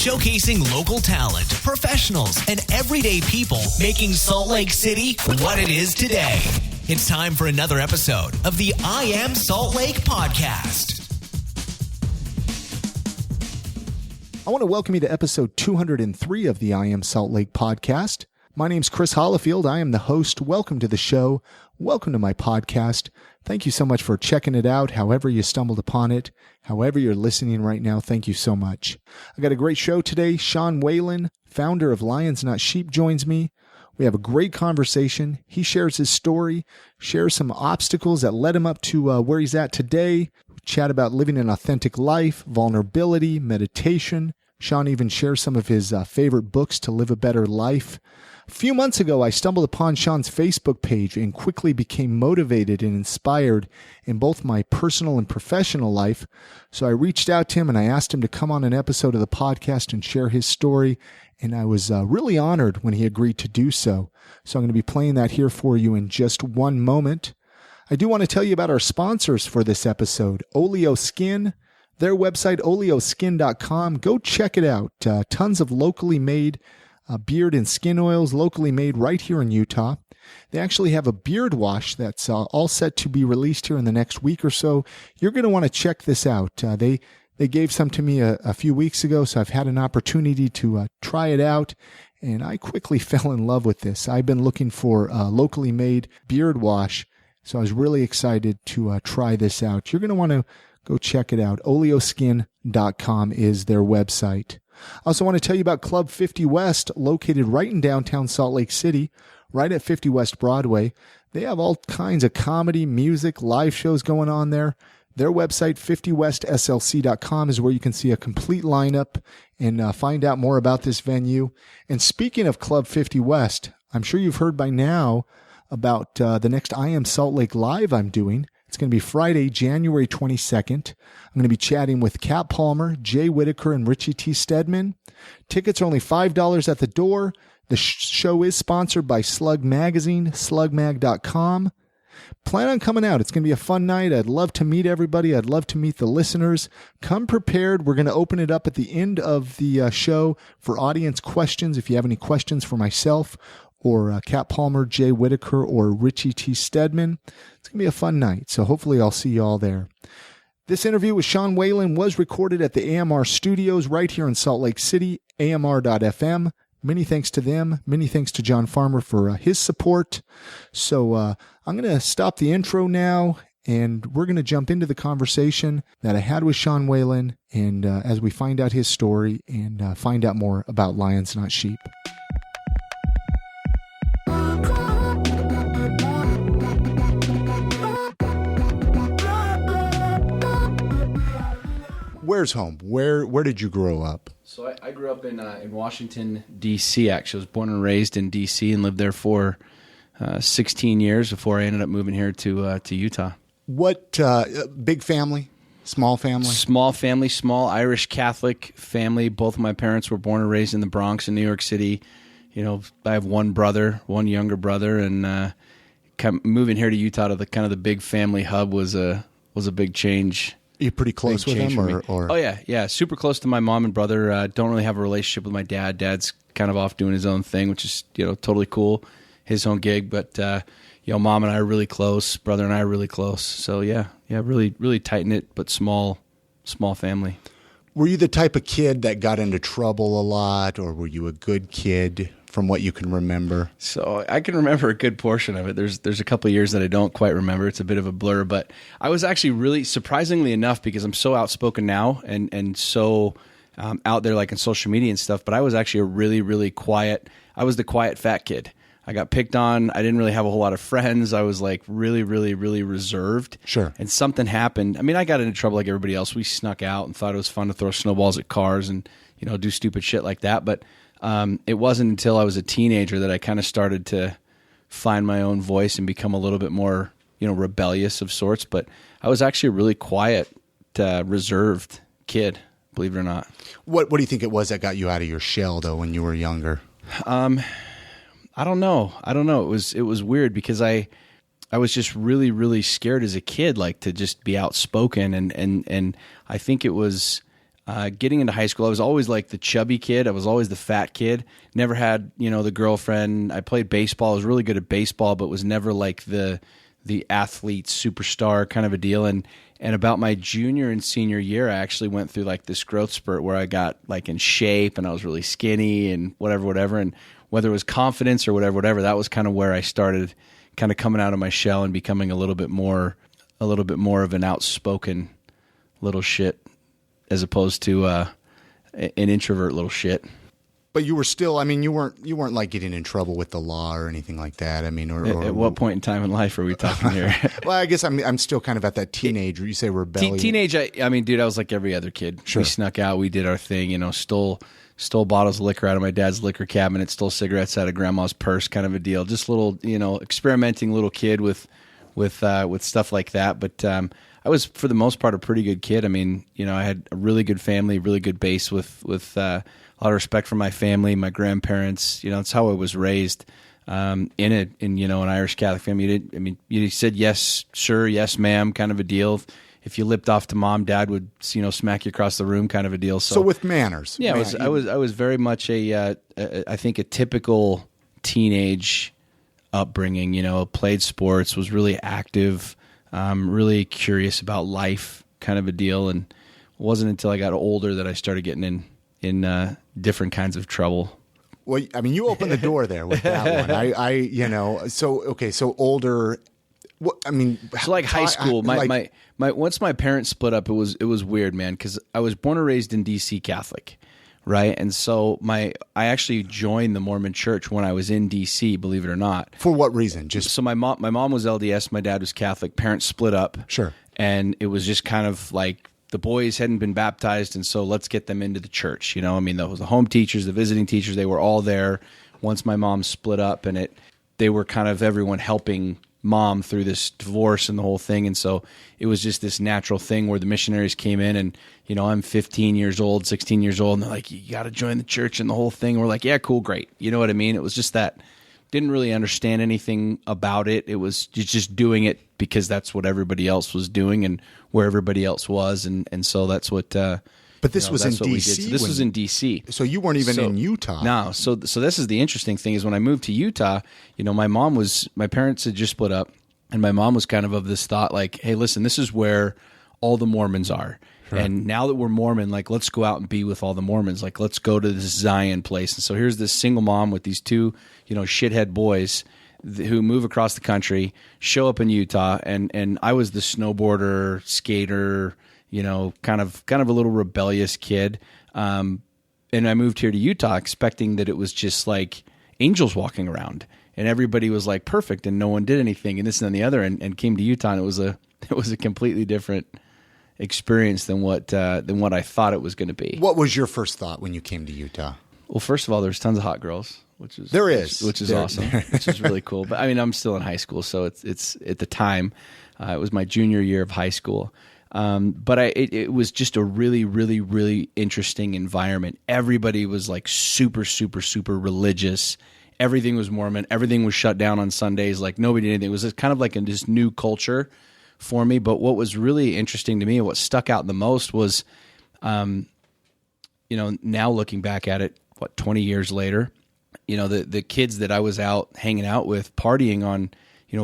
showcasing local talent, professionals, and everyday people making Salt Lake City what it is today. It's time for another episode of the I Am Salt Lake podcast. I want to welcome you to episode 203 of the I Am Salt Lake podcast. My name's Chris Hollifield. I am the host. Welcome to the show. Welcome to my podcast. Thank you so much for checking it out, however you stumbled upon it, however you're listening right now. Thank you so much. I got a great show today. Sean Whalen, founder of Lions Not Sheep, joins me. We have a great conversation. He shares his story, shares some obstacles that led him up to where he's at today. We chat about living an authentic life, vulnerability, meditation. Sean even shares some of his favorite books to live a better life. A few months ago, I stumbled upon Sean's Facebook page and quickly became motivated and inspired in both my personal and professional life. So I reached out to him and I asked him to come on an episode of the podcast and share his story. And I was really honored when he agreed to do so. So I'm going to be playing that here for you in just one moment. I do want to tell you about our sponsors for this episode, Oleo Skin. Their website, oleoskin.com. Go check it out. Tons of locally made beard and skin oils, locally made right here in Utah. They actually have a beard wash that's all set to be released here in the next week or so. You're going to want to check this out. They gave some to me a few weeks ago, so I've had an opportunity to try it out, and I quickly fell in love with this. I've been looking for a locally made beard wash, so I was really excited to try this out. You're going to want to go check it out. oleoskin.com is their website. I also want to tell you about Club 50 West, located right in downtown Salt Lake City, right at 50 West Broadway. They have all kinds of comedy, music, live shows going on there. Their website, 50westslc.com, is where you can see a complete lineup and find out more about this venue. And speaking of Club 50 West, I'm sure you've heard by now about the next I Am Salt Lake Live I'm doing. It's going to be Friday, January 22nd. I'm going to be chatting with Kat Palmer, Jay Whitaker, and Richie T. Stedman. Tickets are only $5 at the door. The show is sponsored by Slug Magazine, slugmag.com. Plan on coming out. It's going to be a fun night. I'd love to meet everybody. I'd love to meet the listeners. Come prepared. We're going to open it up at the end of the show for audience questions. If you have any questions for myself or Kat Palmer, Jay Whitaker, or Richie T. Stedman, it's going to be a fun night. So hopefully I'll see you all there. This interview with Sean Whalen was recorded at the AMR studios right here in Salt Lake City, AMR.FM. Many thanks to them. Many thanks to John Farmer for his support. So I'm going to stop the intro now, and we're going to jump into the conversation that I had with Sean Whalen, and as we find out his story and find out more about Lions Not Sheep. Where's home? Where did you grow up? So I grew up in Washington, D.C., actually. I was born and raised in D.C. and lived there for 16 years before I ended up moving here to Utah. What, big family? Small family? Small family, small Irish Catholic family. Both of my parents were born and raised in the Bronx in New York City. You know, I have one younger brother, and moving here to Utah to the kind of the big family hub was a big change. You're pretty close with them, or? Oh yeah, super close to my mom and brother. Don't really have a relationship with my dad. Dad's kind of off doing his own thing, which is totally cool, his own gig. But mom and I are really close. Brother and I are really close. So yeah, really really tight knit, but small family. Were you the type of kid that got into trouble a lot, or were you a good kid? From what you can remember? So I can remember a good portion of it. There's a couple of years that I don't quite remember. It's a bit of a blur, but I was actually really, surprisingly enough, because I'm so outspoken now and so out there like in social media and stuff, but I was actually a really, really quiet, I was the quiet fat kid. I got picked on. I didn't really have a whole lot of friends. I was like really, really, really reserved. Sure. And something happened. I mean, I got into trouble like everybody else. We snuck out and thought it was fun to throw snowballs at cars and, do stupid shit like that. But it wasn't until I was a teenager that I kind of started to find my own voice and become a little bit more, rebellious of sorts. But I was actually a really quiet, reserved kid, believe it or not. What do you think it was that got you out of your shell, though, when you were younger? I don't know. It was weird because I was just really, really scared as a kid, like to just be outspoken. And I think it was getting into high school, I was always like the chubby kid. I was always the fat kid. Never had, the girlfriend. I played baseball. I was really good at baseball, but was never like the athlete superstar kind of a deal. And about my junior and senior year, I actually went through like this growth spurt where I got like in shape and I was really skinny and whatever. And whether it was confidence or whatever, that was kind of where I started kind of coming out of my shell and becoming a little bit more of an outspoken little shit as opposed to an introvert little shit. But you were still, I mean, you weren't like getting in trouble with the law or anything like that. I mean, or at what point in time in life are we talking here? Well, I guess I'm still kind of at that teenage, you say rebellion. Teenage, I mean, dude, I was like every other kid. Sure. We snuck out, we did our thing, stole bottles of liquor out of my dad's liquor cabinet, stole cigarettes out of grandma's purse, kind of a deal. Just little, experimenting little kid with stuff like that. But I was, for the most part, a pretty good kid. I mean, I had a really good family, really good base with a lot of respect for my family, my grandparents. It's how I was raised in an Irish Catholic family. You said yes, sir, yes, ma'am, kind of a deal. If you lipped off to mom, dad would smack you across the room, kind of a deal. So with manners, yeah, I was very much I think a typical teenage upbringing. Played sports, was really active, really curious about life, kind of a deal. And it wasn't until I got older that I started getting in different kinds of trouble. Well, I mean, you opened the door there with that one. So older. What, I mean, so like high school, my once my parents split up, it was weird, man, because I was born and raised in DC Catholic, right? And so I actually joined the Mormon Church when I was in DC, believe it or not. For what reason? So my mom was LDS, my dad was Catholic. Parents split up, sure, and it was just kind of like the boys hadn't been baptized, and so let's get them into the church. I mean, those the home teachers, the visiting teachers, they were all there. Once my mom split up, and they were kind of everyone helping mom through this divorce and the whole thing. And so it was just this natural thing where the missionaries came in and, I'm 15 years old, 16 years old. And they're like, you got to join the church and the whole thing. We're like, yeah, cool. Great. You know what I mean? It was just that didn't really understand anything about it. It was just doing it because that's what everybody else was doing and where everybody else was. And so that's what, but this was in DC. So this was in DC. So you weren't even in Utah. No. So this is the interesting thing is when I moved to Utah, my parents had just split up, and my mom was kind of this thought like, hey, listen, this is where all the Mormons are. Sure. And now that we're Mormon, like, let's go out and be with all the Mormons. Like, let's go to this Zion place. And so here's this single mom with these two, shithead boys who move across the country, show up in Utah, and I was the snowboarder, skater, kind of a little rebellious kid. And I moved here to Utah expecting that it was just like angels walking around and everybody was like perfect and no one did anything and this and the other, and came to Utah and it was a completely different experience than what I thought it was going to be. What was your first thought when you came to Utah? Well, first of all, there's tons of hot girls, which is awesome, which is really cool. But I mean, I'm still in high school, so it's at the time, it was my junior year of high school. But it was just a really, really, really interesting environment. Everybody was like super, super, super religious. Everything was Mormon. Everything was shut down on Sundays. Like nobody did anything. It was kind of like this new culture for me. But what was really interesting to me and what stuck out the most was, now looking back at it, 20 years later, the kids that I was out hanging out with, partying on,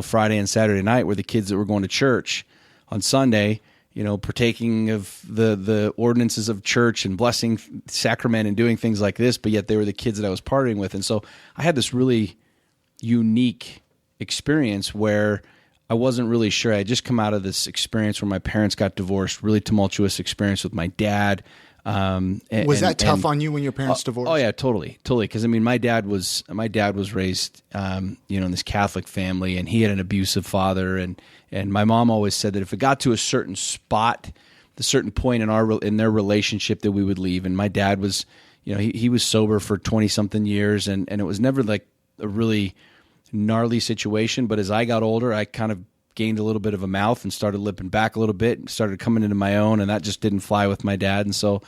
Friday and Saturday night were the kids that were going to church on Sunday, partaking of the ordinances of church and blessing sacrament and doing things like this, but yet they were the kids that I was partying with. And so I had this really unique experience where I wasn't really sure. I had just come out of this experience where my parents got divorced, really tumultuous experience with my dad. Was that tough on you when your parents divorced? Oh yeah, totally. Because I mean, my dad was raised, in this Catholic family, and he had an abusive father, and my mom always said that if it got to a certain spot, the certain point in their relationship, that we would leave. And my dad was, he was sober for 20 something years, and it was never like a really gnarly situation. But as I got older, I kind of gained a little bit of a mouth and started lipping back a little bit and started coming into my own, and that just didn't fly with my dad. And so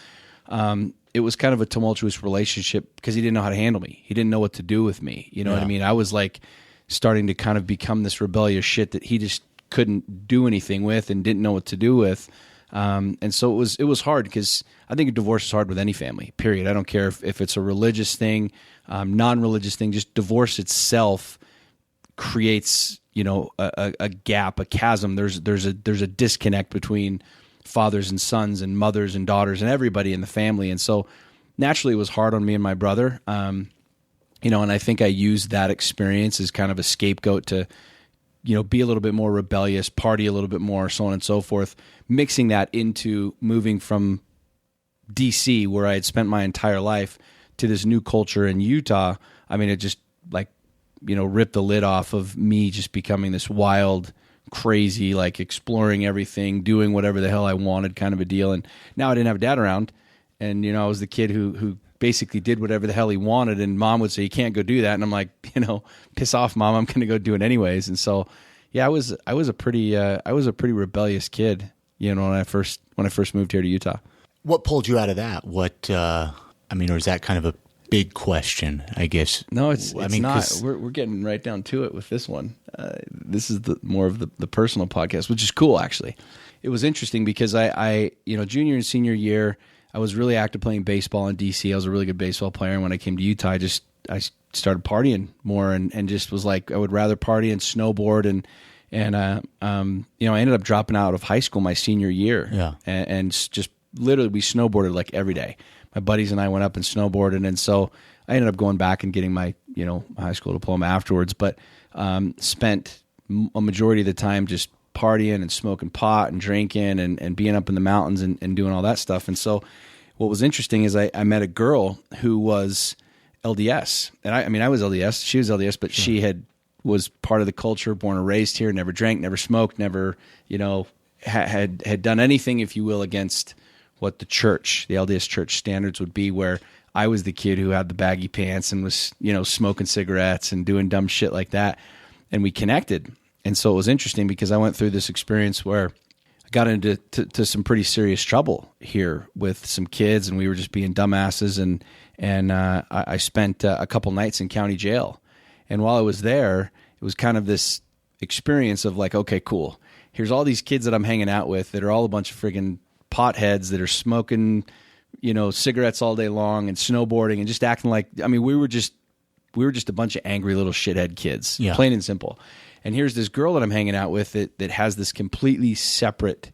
it was kind of a tumultuous relationship because he didn't know how to handle me. He didn't know what to do with me. You know what I mean? I was like starting to kind of become this rebellious shit that he just couldn't do anything with and didn't know what to do with. And so it was hard because I think a divorce is hard with any family, period. I don't care if it's a religious thing, non-religious thing, just divorce itself creates, a gap, a chasm. There's a disconnect between fathers and sons and mothers and daughters and everybody in the family. And so naturally it was hard on me and my brother. And I think I used that experience as kind of a scapegoat to, be a little bit more rebellious, party a little bit more, so on and so forth, mixing that into moving from DC, where I had spent my entire life, to this new culture in Utah. I mean, it just ripped the lid off of me just becoming this wild, crazy, exploring everything, doing whatever the hell I wanted kind of a deal. And now I didn't have a dad around. And, I was the kid who basically did whatever the hell he wanted. And mom would say, you can't go do that. And I'm like, piss off, mom, I'm going to go do it anyways. And so, yeah, I was a pretty rebellious kid, when I first moved here to Utah. What pulled you out of that? Or is that kind of a big question, I guess? No, it's not. We're getting right down to it with this one. This is more of the personal podcast, which is cool, actually. It was interesting because I junior and senior year, I was really active playing baseball in DC. I was a really good baseball player. And when I came to Utah, I started partying more and just was like, I would rather party and snowboard. And I ended up dropping out of high school my senior year. Yeah. And just literally we snowboarded every day. My buddies and I went up and snowboarded. And so I ended up going back and getting my, high school diploma afterwards, but spent a majority of the time just partying and smoking pot and drinking and being up in the mountains and doing all that stuff. And so what was interesting is I met a girl who was LDS. And I was LDS. She was LDS, but she was part of the culture, born and raised here, never drank, never smoked, never, had done anything, if you will, against what the LDS church standards would be, where I was the kid who had the baggy pants and was, smoking cigarettes and doing dumb shit like that. And we connected. And so it was interesting because I went through this experience where I got into some pretty serious trouble here with some kids, and we were just being dumbasses. And I spent a couple nights in county jail. And while I was there, it was kind of this experience of okay, cool. Here's all these kids that I'm hanging out with that are all a bunch of friggin' potheads that are smoking, cigarettes all day long and snowboarding and just acting we were just a bunch of angry little shithead kids, plain and simple. And here's this girl that I'm hanging out with that has this completely separate,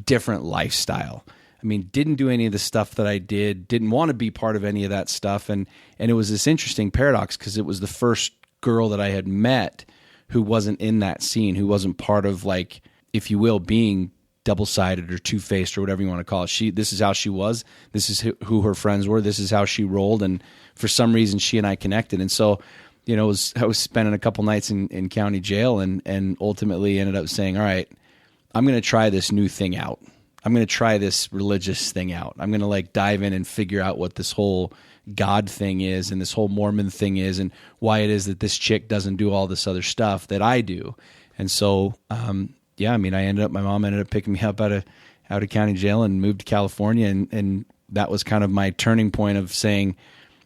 different lifestyle. Didn't do any of the stuff that I did, didn't want to be part of any of that stuff. And it was this interesting paradox because it was the first girl that I had met who wasn't in that scene, who wasn't part of if you will, being double-sided or two-faced or whatever you want to call it. This is how she was. This is who her friends were. This is how she rolled. And for some reason, she and I connected. And so, I was spending a couple nights in county jail and ultimately ended up saying, all right, I'm going to try this new thing out. I'm going to try this religious thing out. I'm going to dive in and figure out what this whole God thing is and this whole Mormon thing is and why it is that this chick doesn't do all this other stuff that I do. And so, my mom ended up picking me up out of county jail and moved to California. And that was kind of my turning point of saying,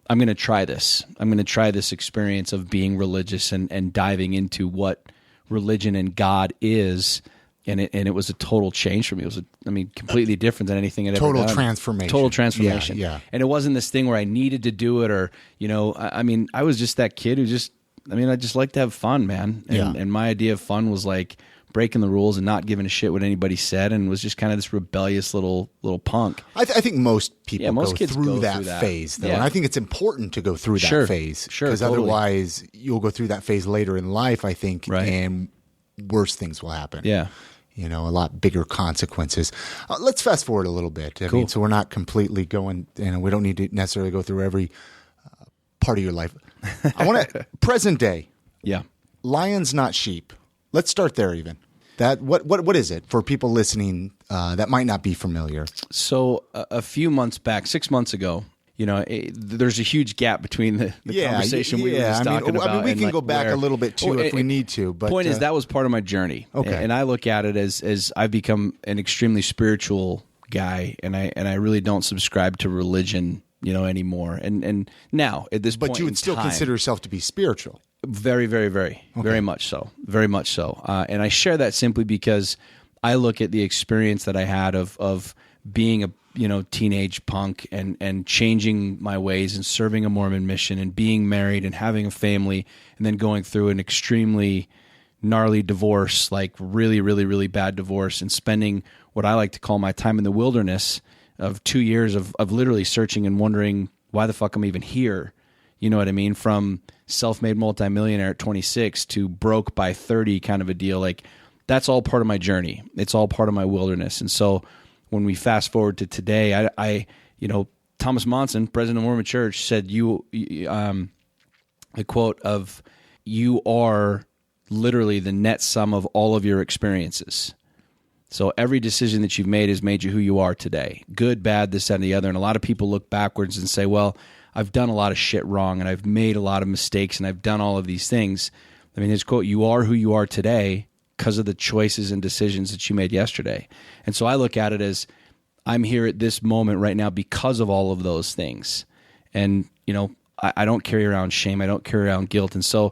I'm going to try this. I'm going to try this experience of being religious and diving into what religion and God is. And it was a total change for me. It was, completely different than anything I'd ever done. Total transformation. Yeah. And it wasn't this thing where I needed to do it or, I was just that kid who I just like to have fun, man. And my idea of fun was breaking the rules and not giving a shit what anybody said, and was just kind of this rebellious little punk. I think most people go through that phase, though. Yeah. And I think it's important to go through that phase. Sure, because totally. Otherwise you'll go through that phase later in life, I think, right. And worse things will happen. Yeah. A lot bigger consequences. Let's fast forward a little bit. Cool. So we're not completely going, we don't need to necessarily go through every part of your life. I want to, present day. Yeah. Lions, not sheep. Let's start there even. What is it for people listening that might not be familiar? So a few months back, 6 months ago, there's a huge gap between the conversation we were just talking about. We can go back a little bit too if we need to. But point is that was part of my journey. Okay. And I look at it as I've become an extremely spiritual guy, and I really don't subscribe to religion, anymore. And now at this point, but you would still consider yourself to be spiritual. Very, very, very, very much so. Very much so. And I share that simply because I look at the experience that I had of being a teenage punk and changing my ways and serving a Mormon mission and being married and having a family and then going through an extremely gnarly divorce, like really, really, really bad divorce, and spending what I like to call my time in the wilderness of 2 years of literally searching and wondering why the fuck I'm even here. You know what I mean? From self-made multimillionaire at 26 to broke by 30 kind of a deal. Like, that's all part of my journey. It's all part of my wilderness. And so when we fast forward to today, I Thomas Monson, president of Mormon Church, said the quote of, "You are literally the net sum of all of your experiences." So every decision that you've made has made you who you are today. Good, bad, this, that, and the other. And a lot of people look backwards and say, well, I've done a lot of shit wrong and I've made a lot of mistakes and I've done all of these things. I mean, his quote, "You are who you are today because of the choices and decisions that you made yesterday." And so I look at it as, I'm here at this moment right now because of all of those things. And, I don't carry around shame. I don't carry around guilt. And so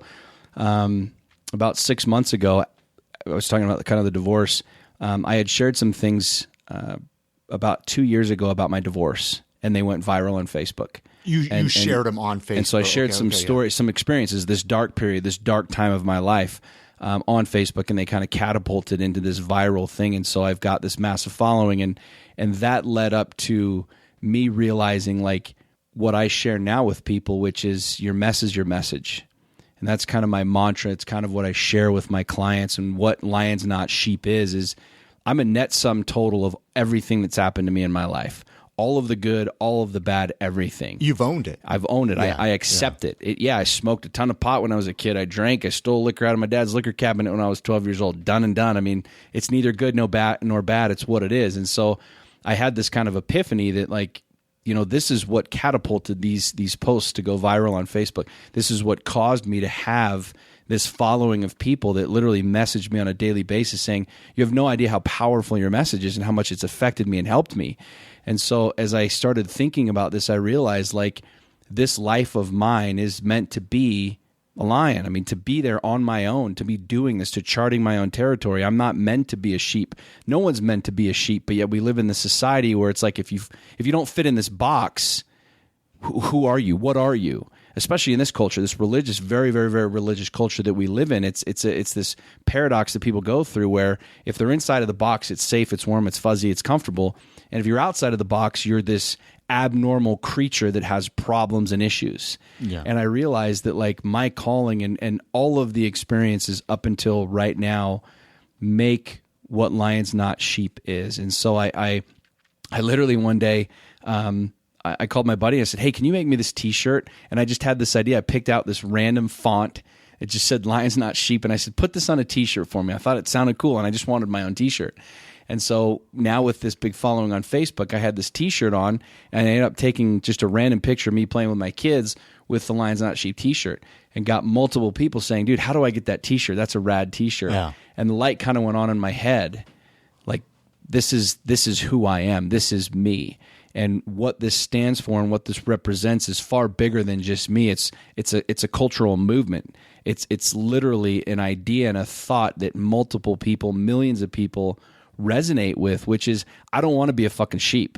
about 6 months ago, I was talking about kind of the divorce. I had shared some things about 2 years ago about my divorce, and they went viral on Facebook. You shared them on Facebook. And so I shared some stories, some experiences, this dark period, this dark time of my life on Facebook, and they kind of catapulted into this viral thing. And so I've got this massive following, and that led up to me realizing like what I share now with people, which is your mess is your message. And that's kind of my mantra. It's kind of what I share with my clients, and what Lions Not Sheep is I'm a net sum total of everything that's happened to me in my life. All of the good, all of the bad, everything. You've owned it. I've owned it. Yeah, I accept it. I smoked a ton of pot when I was a kid. I drank. I stole liquor out of my dad's liquor cabinet when I was 12 years old. Done and done. I mean, it's neither good nor bad. It's what it is. And so I had this kind of epiphany that, like, this is what catapulted these posts to go viral on Facebook. This is what caused me to have this following of people that literally message me on a daily basis saying, you have no idea how powerful your message is and how much it's affected me and helped me. And so as I started thinking about this, I realized like this life of mine is meant to be a lion. I mean, to be there on my own, to be doing this, to charting my own territory. I'm not meant to be a sheep. No one's meant to be a sheep, but yet we live in this society where it's like if you don't fit in this box, who are you? What are you? Especially in this culture, this religious, very, very, very religious culture that we live in. It's this paradox that people go through where if they're inside of the box, it's safe, it's warm, it's fuzzy, it's comfortable. And if you're outside of the box, you're this abnormal creature that has problems and issues. Yeah. And I realized that like my calling and all of the experiences up until right now make what Lions Not Sheep is. And so I literally one day, I called my buddy and I said, hey, can you make me this t-shirt? And I just had this idea. I picked out this random font. It just said Lions Not Sheep. And I said, put this on a t-shirt for me. I thought it sounded cool and I just wanted my own t-shirt. And so now with this big following on Facebook, I had this t-shirt on and I ended up taking just a random picture of me playing with my kids with the Lions Not Sheep t-shirt and got multiple people saying, dude, how do I get that t-shirt? That's a rad t-shirt. Yeah. And the light kind of went on in my head. Like, this is who I am. This is me. And what this stands for and what this represents is far bigger than just me. It's a cultural movement. It's literally an idea and a thought that multiple people, millions of people resonate with, which is, I don't want to be a fucking sheep.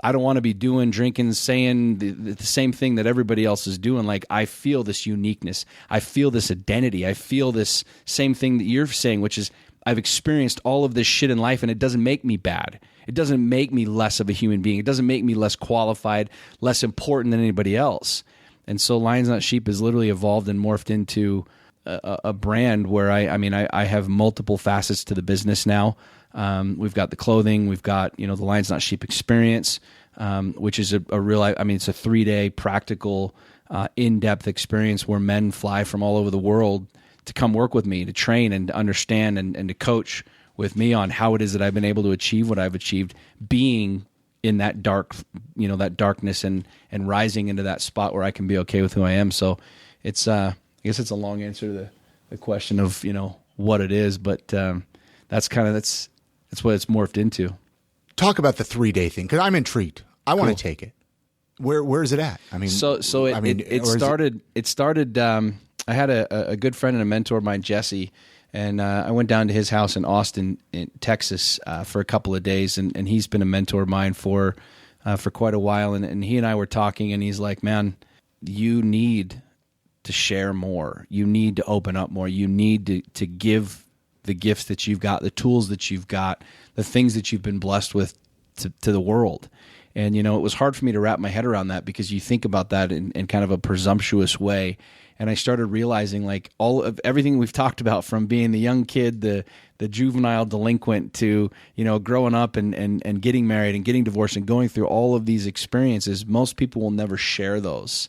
I don't want to be doing, drinking, saying the same thing that everybody else is doing. Like, I feel this uniqueness. I feel this identity. I feel this same thing that you're saying, which is I've experienced all of this shit in life and it doesn't make me bad. It doesn't make me less of a human being. It doesn't make me less qualified, less important than anybody else. And so Lions Not Sheep has literally evolved and morphed into a brand where I have multiple facets to the business now. We've got the clothing, we've got, the Lions Not Sheep experience, which is a real, it's a 3-day practical, in-depth experience where men fly from all over the world to come work with me, to train and to understand and to coach with me on how it is that I've been able to achieve what I've achieved, being in that dark, that darkness and rising into that spot where I can be okay with who I am. So it's, I guess it's a long answer to the question of, what it is, but that's what it's morphed into. Talk about the 3-day thing, because I'm intrigued. I want to take it. Where is it at? I mean, it started. I had a good friend and a mentor of mine, Jesse, And I went down to his house in Austin, in Texas, for a couple of days, and he's been a mentor of mine for quite a while. And he and I were talking, and he's like, man, you need to share more. You need to open up more. You need to give the gifts that you've got, the tools that you've got, the things that you've been blessed with to the world. And, it was hard for me to wrap my head around that, because you think about that in kind of a presumptuous way. And I started realizing, like, all of everything we've talked about, from being the young kid, the juvenile delinquent, to, growing up and getting married and getting divorced and going through all of these experiences, most people will never share those.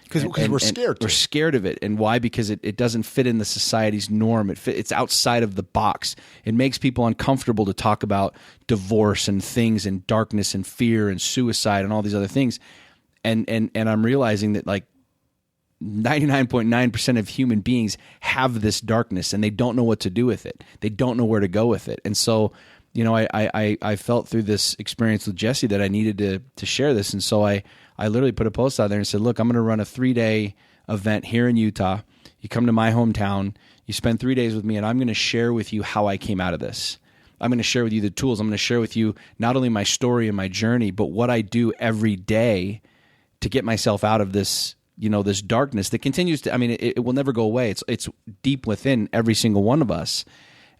Because we're scared. We're scared of it. And why? Because it doesn't fit in the society's norm. It's outside of the box. It makes people uncomfortable to talk about divorce and things and darkness and fear and suicide and all these other things. And I'm realizing that, like, 99.9% of human beings have this darkness, and they don't know what to do with it. They don't know where to go with it. And so, I felt through this experience with Jesse that I needed to share this. And so I literally put a post out there and said, look, I'm going to run a 3-day event here in Utah. You come to my hometown, you spend 3 days with me, and I'm going to share with you how I came out of this. I'm going to share with you the tools. I'm going to share with you not only my story and my journey, but what I do every day to get myself out of this, this darkness that continues to, it will never go away. It's deep within every single one of us.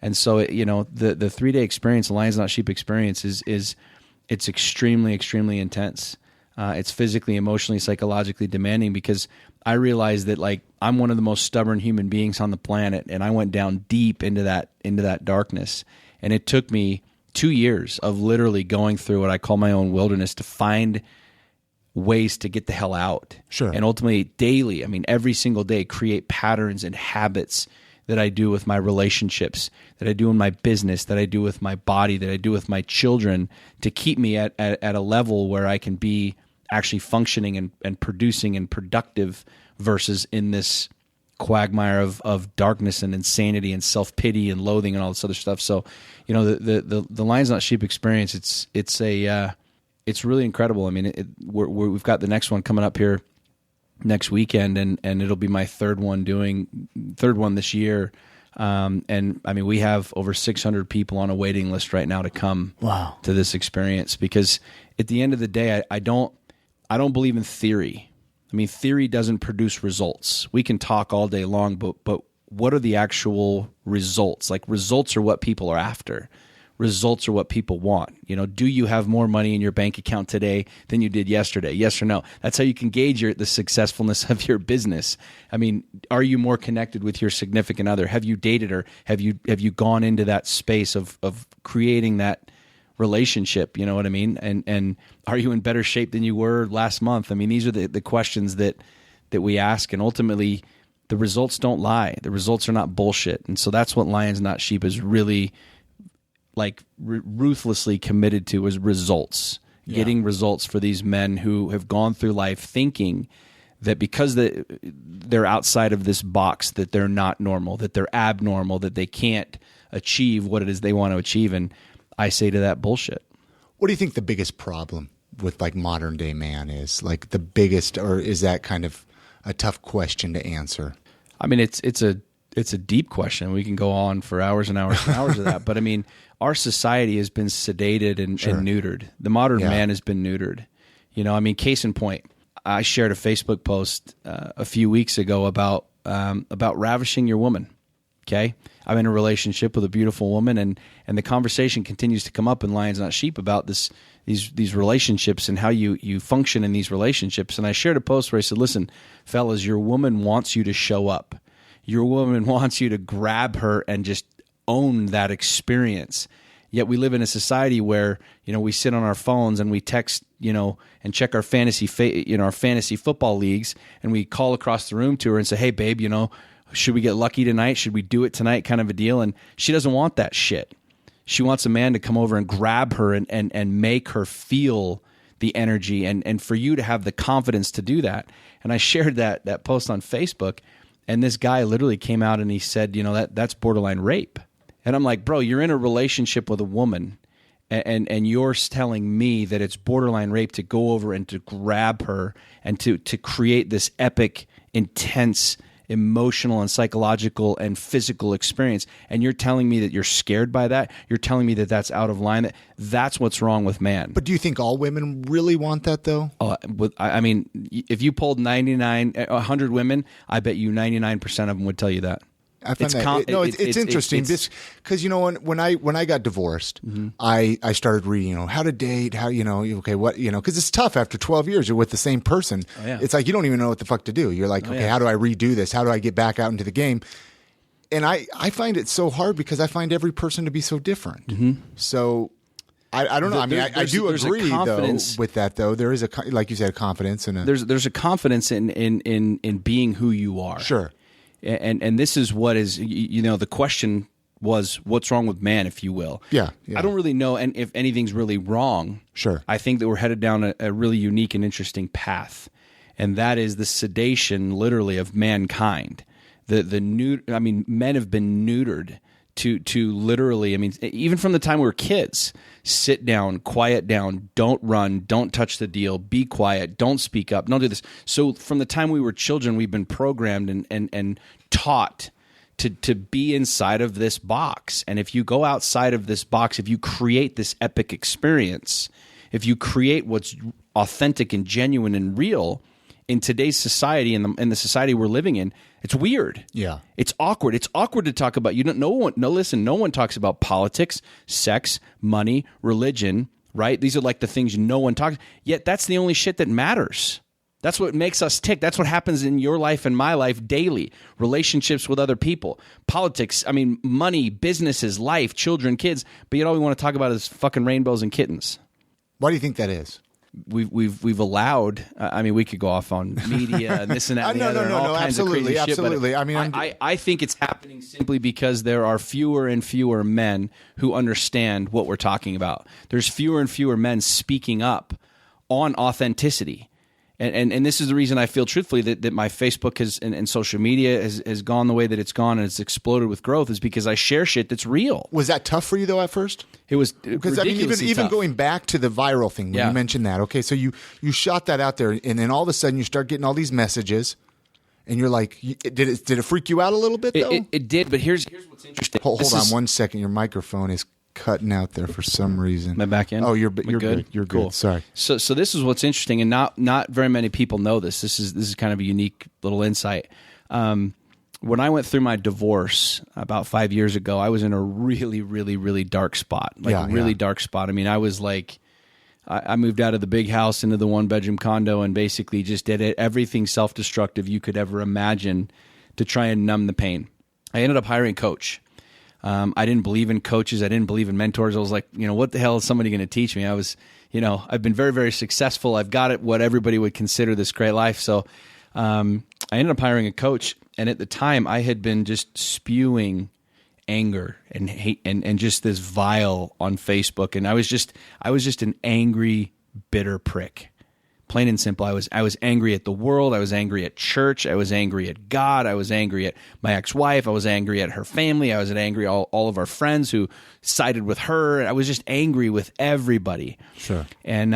And so, the 3-day experience, the Lions Not Sheep experience it's extremely, extremely intense. It's physically, emotionally, psychologically demanding, because I realized that, like, I'm one of the most stubborn human beings on the planet, and I went down deep into that darkness. And it took me 2 years of literally going through what I call my own wilderness to find ways to get the hell out. Sure. And ultimately, daily, every single day, create patterns and habits that I do with my relationships, that I do in my business, that I do with my body, that I do with my children, to keep me at a level where I can be actually functioning and producing and productive, versus in this quagmire of darkness and insanity and self-pity and loathing and all this other stuff. So, the Lions Not Sheep experience, it's really incredible. We've got the next one coming up here next weekend, and it'll be my third one this year. We have over 600 people on a waiting list right now to come to this experience, because at the end of the day, I don't believe in theory. Theory doesn't produce results. We can talk all day long, but what are the actual results? Like, results are what people are after. Results are what people want. Do you have more money in your bank account today than you did yesterday? Yes or no? That's how you can gauge the successfulness of your business. Are you more connected with your significant other? Have you dated her? Have you gone into that space of creating that relationship? You know what I mean? And are you in better shape than you were last month? These are the questions that we ask, and ultimately the results don't lie. The results are not bullshit. And so that's what Lions Not Sheep is really, like, ruthlessly committed to, is results. Getting results for these men who have gone through life thinking that because they're outside of this box, that they're not normal, that they're abnormal, that they can't achieve what it is they want to achieve. And I say to that, bullshit. What do you think the biggest problem with, like, modern day man is? Like, the biggest, or is that kind of a tough question to answer? It's a deep question. We can go on for hours and hours and hours of that. But our society has been sedated and neutered. The modern man has been neutered. Case in point, I shared a Facebook post a few weeks ago about ravishing your woman. Okay, I'm in a relationship with a beautiful woman, and the conversation continues to come up in Lions Not Sheep about these relationships and how you function in these relationships. And I shared a post where I said, listen, fellas, your woman wants you to show up. Your woman wants you to grab her and just own that experience. Yet we live in a society where, we sit on our phones and we text, and check our fantasy football leagues, and we call across the room to her and say, hey, babe, should we get lucky tonight? Should we do it tonight? Kind of a deal. And she doesn't want that shit. She wants a man to come over and grab her and make her feel the energy, and for you to have the confidence to do that. And I shared that post on Facebook, and this guy literally came out and he said, that's borderline rape. And I'm like, bro, you're in a relationship with a woman, and you're telling me that it's borderline rape to go over and to grab her and to create this epic, intense emotional and psychological and physical experience. And you're telling me that you're scared by that. You're telling me that that's out of line. That's what's wrong with man. But do you think all women really want that though? I mean, if you polled 100 women, I bet you 99% of them would tell you that. I find it's interesting because when I got divorced, I started reading how to date, because it's tough after 12 years you're with the same person. Oh, yeah. It's like you don't even know what the fuck to do. You're like, how do I redo this? How do I get back out into the game? And I find it so hard because I find every person to be so different. So I don't know. I mean, I do agree though with that though. There is like you said, a confidence and there's a confidence in being who you are. Sure. And this is what is, the question was, what's wrong with man, if you will. Yeah. I don't really know if anything's really wrong. Sure. I think that we're headed down a really unique and interesting path, and that is the sedation, literally, of mankind. Men have been neutered to literally, even from the time we were kids, sit down, quiet down, don't run, don't touch the deal, be quiet, don't speak up, don't do this. So from the time we were children, we've been programmed and taught to be inside of this box. And if you go outside of this box, if you create this epic experience, if you create what's authentic and genuine and real in today's society and the society we're living in, it's weird. Yeah. It's awkward. It's awkward to talk about. No one talks about politics, sex, money, religion, right? These are like the things no one talks. Yet that's the only shit that matters. That's what makes us tick. That's what happens in your life and my life daily. Relationships with other people, politics, money, businesses, life, children, kids. But yet all we want to talk about is fucking rainbows and kittens. Why do you think that is? We've allowed. We could go off on media and this and that. And all kinds absolutely, of crazy absolutely. Shit, I think it's happening simply because there are fewer and fewer men who understand what we're talking about. There's fewer and fewer men speaking up on authenticity. And this is the reason I feel truthfully that my Facebook and social media has gone the way that it's gone and it's exploded with growth is because I share shit that's real. Was that tough for you though at first? It was because even going back to the viral thing when you mentioned that. Okay, so you shot that out there and then all of a sudden you start getting all these messages and you're like, did it freak you out a little bit though? It did, but here's what's interesting. Hold on 1 second. Your microphone is cutting out there for some reason. My back end? Oh, you're good. You're cool. Good. Sorry. So this is what's interesting, and not very many people know this. This is kind of a unique little insight. When I went through my divorce about 5 years ago, I was in a really, really, really dark spot. Dark spot. I was like, I moved out of the big house into the 1-bedroom condo and basically just did everything self-destructive you could ever imagine to try and numb the pain. I ended up hiring a coach. I didn't believe in coaches. I didn't believe in mentors. I was like, what the hell is somebody going to teach me? I've been very, very successful. I've got it, what everybody would consider this great life. So I ended up hiring a coach. And at the time, I had been just spewing anger and hate and just this vile on Facebook. And I was just an angry, bitter prick. Plain and simple, I was angry at the world. I was angry at church. I was angry at God. I was angry at my ex-wife. I was angry at her family. I was angry at all of our friends who sided with her. I was just angry with everybody. Sure. And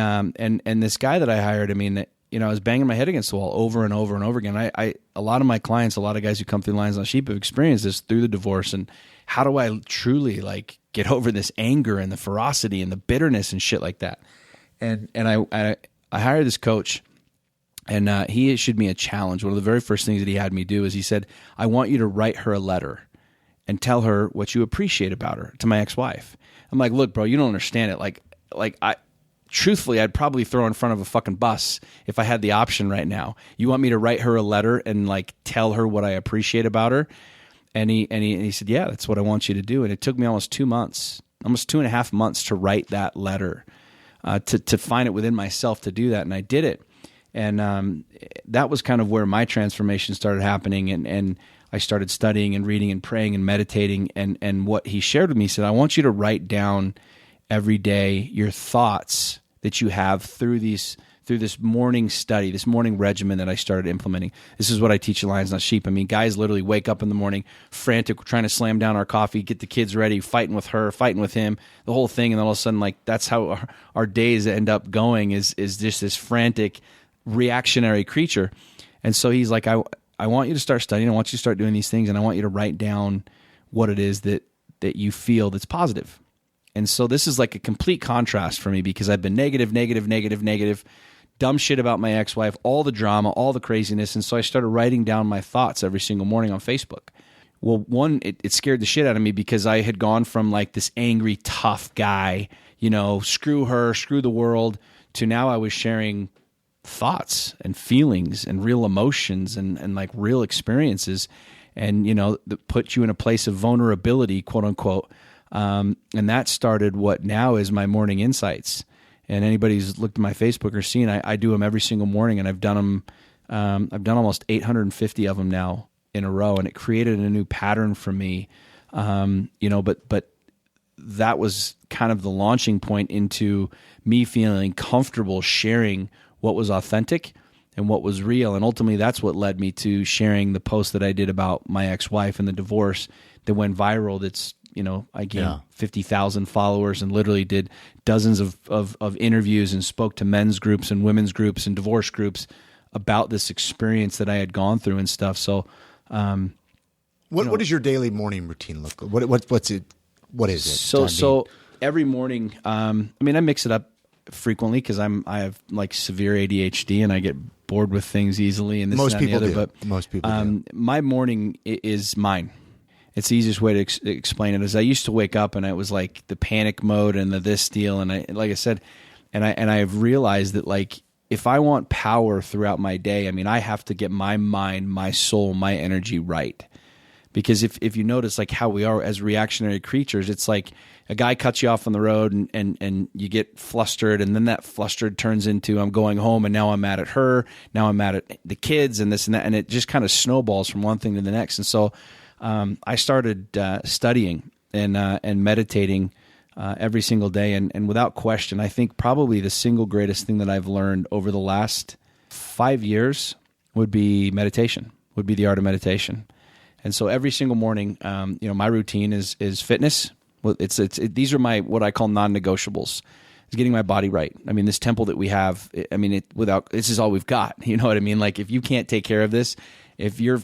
this guy that I hired, I was banging my head against the wall over and over and over again. A lot of my clients, a lot of guys who come through Lions on Sheep have experienced this through the divorce. And how do I truly get over this anger and the ferocity and the bitterness and shit like that? And I hired this coach, and he issued me a challenge. One of the very first things that he had me do is he said, I want you to write her a letter and tell her what you appreciate about her, to my ex-wife. I'm like, look, bro, you don't understand it. Truthfully, I'd probably throw in front of a fucking bus if I had the option right now. You want me to write her a letter and tell her what I appreciate about her? And he said, yeah, that's what I want you to do. And it took me almost 2 months, almost 2.5 months to write that letter. To find it within myself to do that, and I did it, and that was kind of where my transformation started happening, and I started studying and reading and praying and meditating, and what he shared with me, he said, I want you to write down every day your thoughts that you have through this morning study, this morning regimen that I started implementing. This is what I teach at Lions Not Sheep. Guys literally wake up in the morning, frantic, trying to slam down our coffee, get the kids ready, fighting with her, fighting with him, the whole thing. And then all of a sudden, that's how our days end up going is just this frantic, reactionary creature. And so he's like, I want you to start studying. I want you to start doing these things, and I want you to write down what it is that you feel that's positive. And so this is like a complete contrast for me, because I've been negative, dumb shit about my ex-wife, all the drama, all the craziness. And so I started writing down my thoughts every single morning on Facebook. Well, one, it scared the shit out of me, because I had gone from like this angry, tough guy, screw her, screw the world, to now I was sharing thoughts and feelings and real emotions and like real experiences, and that put you in a place of vulnerability, quote unquote. And that started what now is my morning insights. And anybody who's looked at my Facebook or seen, I do them every single morning, and I've done them. I've done almost 850 of them now in a row, and it created a new pattern for me. But that was kind of the launching point into me feeling comfortable sharing what was authentic and what was real. And ultimately, that's what led me to sharing the post that I did about my ex-wife and the divorce that went viral. That's, I gained 50,000 followers and literally did dozens of interviews and spoke to men's groups and women's groups and divorce groups about this experience that I had gone through and stuff. So, what does your daily morning routine look like? What is it? So every morning, I mix it up frequently, because I have like severe ADHD and I get bored with things easily, and this most and people the other. do. But most people do. My morning is mine. It's the easiest way to explain it. Is I used to wake up and it was like the panic mode and this deal, and like I said, and I've realized that like if I want power throughout my day, I have to get my mind, my soul, my energy right. Because if you notice like how we are as reactionary creatures, it's like a guy cuts you off on the road and you get flustered, and then that flustered turns into I'm going home, and now I'm mad at her, now I'm mad at the kids and this and that, and it just kind of snowballs from one thing to the next. And so I started studying and meditating every single day, and without question, I think probably the single greatest thing that I've learned over the last 5 years would be meditation, would be the art of meditation. And so every single morning, my routine is fitness. Well, these are my what I call non-negotiables. It's getting my body right. This temple that we have. This is all we've got. You know what I mean? Like if you can't take care of this, if you're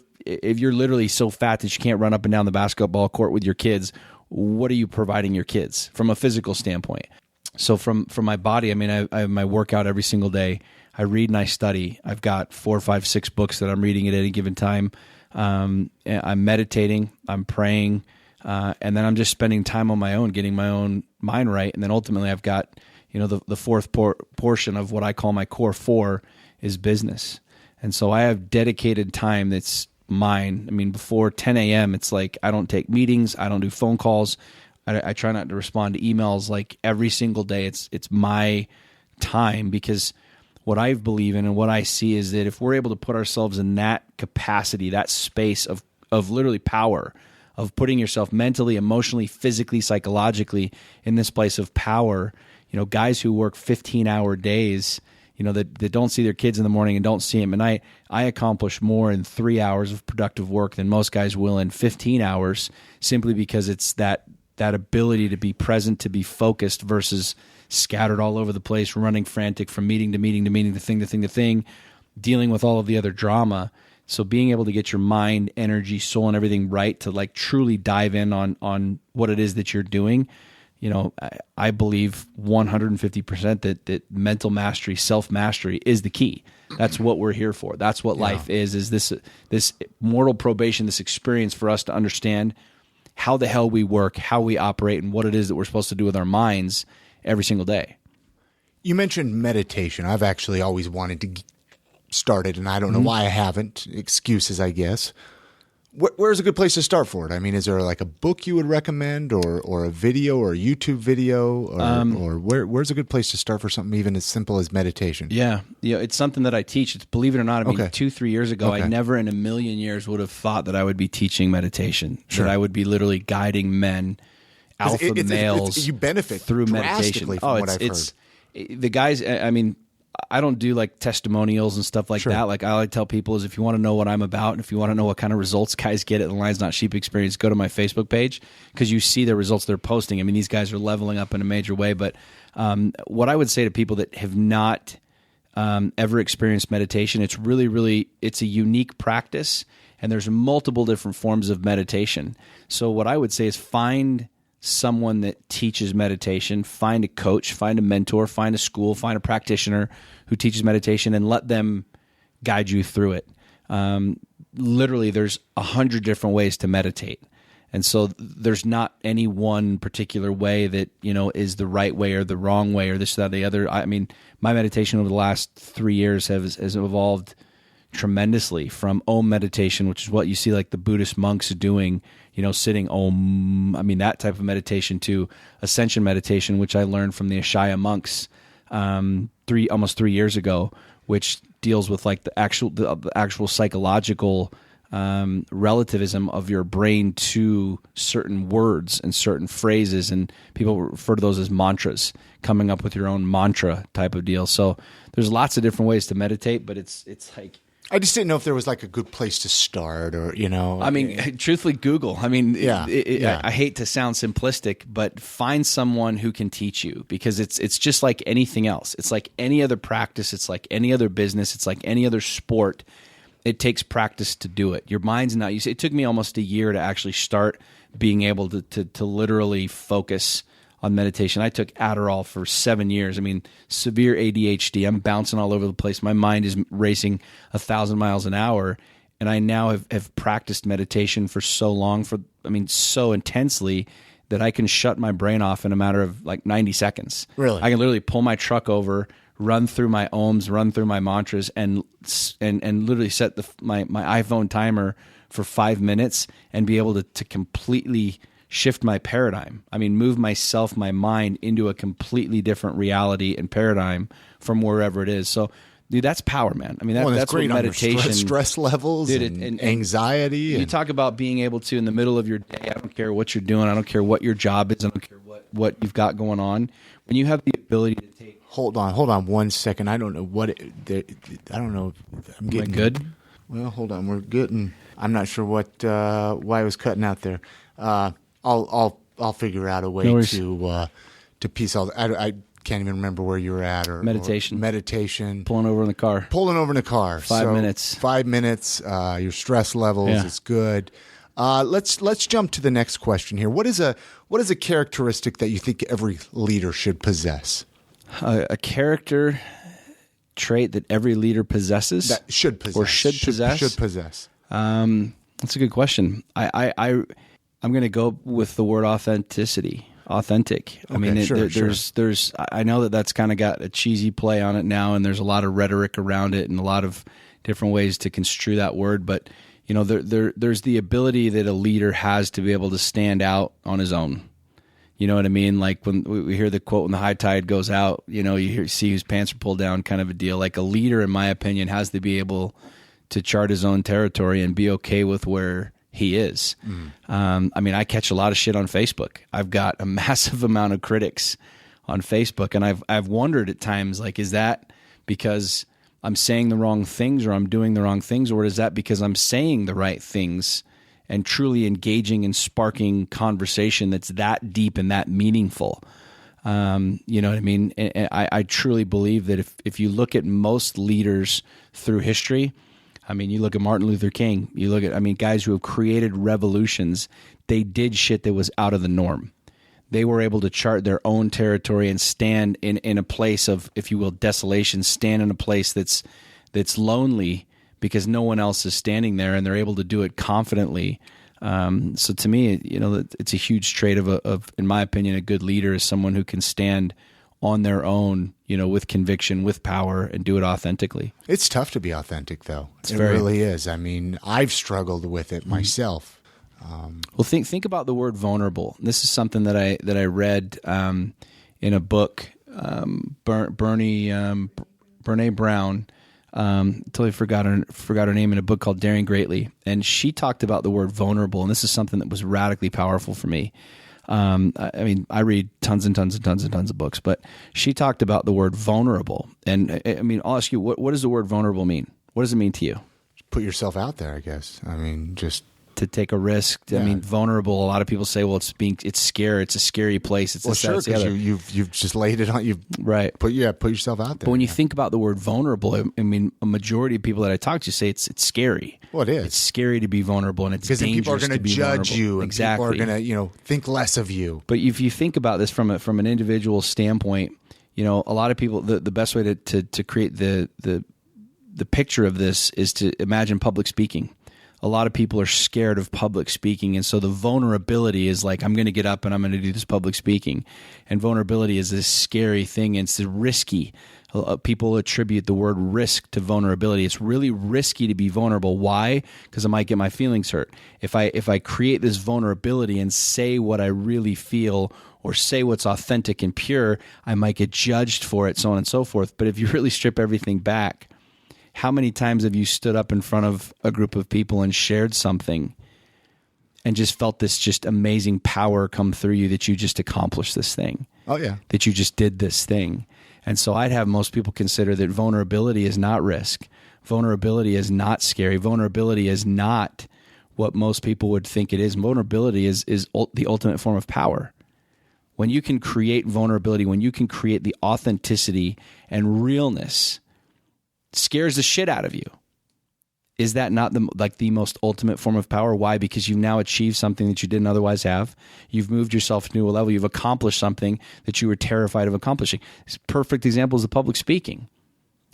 literally so fat that you can't run up and down the basketball court with your kids, what are you providing your kids from a physical standpoint? So from my body, I have my workout every single day. I read and I study. I've got 4, 5, 6 books that I'm reading at any given time. I'm meditating, I'm praying, and then I'm just spending time on my own, getting my own mind right. And then ultimately I've got, the fourth portion of what I call my core 4 is business. And so I have dedicated time that's mine. Before 10 a.m., it's like I don't take meetings, I don't do phone calls, I try not to respond to emails like every single day. It's my time, because what I believe in and what I see is that if we're able to put ourselves in that capacity, that space of literally power, of putting yourself mentally, emotionally, physically, psychologically in this place of power, guys who work 15-hour days, that don't see their kids in the morning and don't see them at night, I accomplish more in 3 hours of productive work than most guys will in 15 hours, simply because it's that ability to be present, to be focused versus scattered all over the place, running frantic from meeting to meeting to meeting, to thing to thing to thing, dealing with all of the other drama. So being able to get your mind, energy, soul, and everything right to like truly dive in on what it is that you're doing, I believe 150% that mental mastery, self-mastery is the key. That's what we're here for. That's what life is this mortal probation, this experience for us to understand how the hell we work, how we operate, and what it is that we're supposed to do with our minds every single day. You mentioned meditation. I've actually always wanted to start it, and I don't know why I haven't. Excuses, I guess. Where's a good place to start for it? Is there like a book you would recommend, or a video, or a YouTube video, or where's a good place to start for something even as simple as meditation? Yeah, it's something that I teach. It's, believe it or not, 2-3 years ago, I never in a million years would have thought that I would be teaching meditation. Sure. That I would be literally guiding men, alpha males, you benefit through meditation. From what I've heard. The guys, I don't do like testimonials and stuff like that. Like all I tell people is if you want to know what I'm about, and if you want to know what kind of results guys get at the Lions Not Sheep experience, go to my Facebook page, because you see the results they're posting. These guys are leveling up in a major way. But what I would say to people that have not ever experienced meditation, it's really, it's a unique practice, and there's multiple different forms of meditation. So what I would say is find someone that teaches meditation, find a coach, find a mentor, find a school, find a practitioner who teaches meditation, and let them guide you through it. Literally, there's 100 different ways to meditate. And so there's not any one particular way that, is the right way or the wrong way or this, that, the other. I mean, my meditation over the last 3 years has evolved tremendously from Om meditation, which is what you see like the Buddhist monks doing, sitting Om, that type of meditation, to ascension meditation, which I learned from the Ashaya monks almost 3 years ago, which deals with like the actual psychological relativism of your brain to certain words and certain phrases, and people refer to those as mantras, coming up with your own mantra type of deal. So there's lots of different ways to meditate, but it's like, I just didn't know if there was like a good place to start, or truthfully, Google. Yeah. I hate to sound simplistic, but find someone who can teach you, because it's just like anything else. It's like any other practice. It's like any other business. It's like any other sport. It takes practice to do it. Your mind's not used. It took me almost a year to actually start being able to literally focus on meditation. I took Adderall for 7 years. Severe ADHD. I'm bouncing all over the place. My mind is racing 1,000 miles an hour. And I now have practiced meditation for so long, so intensely, that I can shut my brain off in a matter of like 90 seconds. Really? I can literally pull my truck over, run through my ohms, run through my mantras, and literally set my iPhone timer for 5 minutes and be able to completely shift my paradigm. Move myself, my mind, into a completely different reality and paradigm from wherever it is. So, dude, that's power, man. That's great what meditation, stress levels, dude, and anxiety. You talk about being able to, in the middle of your day, I don't care what you're doing, I don't care what your job is, I don't care what you've got going on. When you have the ability to take... Hold on 1 second. I don't know what... I don't know. I'm getting... Am I good? Well, hold on. We're getting... I'm not sure why I was cutting out there. I'll figure out a way to piece all. I can't even remember where you were at, or meditation. Pulling over in the car. 5 minutes. 5 minutes. Your stress levels is good. Let's jump to the next question here. What is a characteristic that you think every leader should possess? A character trait that every leader possesses, that should possess, should possess. That's a good question. I'm going to go with the word authenticity. Authentic. There's. I know that's kind of got a cheesy play on it now, and there's a lot of rhetoric around it, and a lot of different ways to construe that word. But there's the ability that a leader has to be able to stand out on his own. You know what I mean? Like when we hear the quote, "When the high tide goes out," you see whose pants are pulled down, kind of a deal. Like a leader, in my opinion, has to be able to chart his own territory and be okay with where he is. I catch a lot of shit on Facebook. I've got a massive amount of critics on Facebook, and I've wondered at times, like, is that because I'm saying the wrong things, or I'm doing the wrong things, or is that because I'm saying the right things and truly engaging and sparking conversation that's that deep and that meaningful? You know what I mean? And I truly believe that if you look at most leaders through history, you look at Martin Luther King, you look at, guys who have created revolutions, they did shit that was out of the norm. They were able to chart their own territory and stand in a place of, if you will, desolation, stand in a place that's lonely because no one else is standing there, and they're able to do it confidently. So to me, it's a huge trait of, in my opinion, a good leader is someone who can stand on their own, with conviction, with power, and do it authentically. It's tough to be authentic, though. It really is. I've struggled with it myself. Well, think about the word vulnerable. This is something that I read in a book. Brene Brown, totally forgot her name, in a book called Daring Greatly, and she talked about the word vulnerable, and this is something that was radically powerful for me. I read tons and tons and tons and tons of books, but she talked about the word vulnerable. And I'll ask you, what does the word vulnerable mean? What does it mean to you? Put yourself out there, I guess. take a risk. I mean, vulnerable. A lot of people say, well, it's scary. It's a scary place. It's sure, because you've just laid it on. You've put yourself out there. But when you think about the word vulnerable, I mean, a majority of people that I talk to say it's scary. Well, it is. It's scary to be vulnerable, and it's because dangerous people are to be judge vulnerable. you, and exactly. people are going to think less of you. But if you think about this from an individual standpoint, a lot of people, the best way to create the picture of this is to imagine public speaking. A lot of people are scared of public speaking, and so the vulnerability is like, I'm going to get up and I'm going to do this public speaking. And vulnerability is this scary thing, and it's risky. People attribute the word risk to vulnerability. It's really risky to be vulnerable. Why? Because I might get my feelings hurt. If I create this vulnerability and say what I really feel or say what's authentic and pure, I might get judged for it, so on and so forth. But if you really strip everything back, how many times have you stood up in front of a group of people and shared something and just felt this just amazing power come through you that you just accomplished this thing? Oh, yeah. That you just did this thing. And so I'd have most people consider that vulnerability is not risk. Vulnerability is not scary. Vulnerability is not what most people would think it is. Vulnerability is the ultimate form of power. When you can create vulnerability, when you can create the authenticity and realness, scares the shit out of you. Is that not the most ultimate form of power? Why? Because you've now achieved something that you didn't otherwise have. You've moved yourself to a new level. You've accomplished something that you were terrified of accomplishing. Perfect examples of public speaking.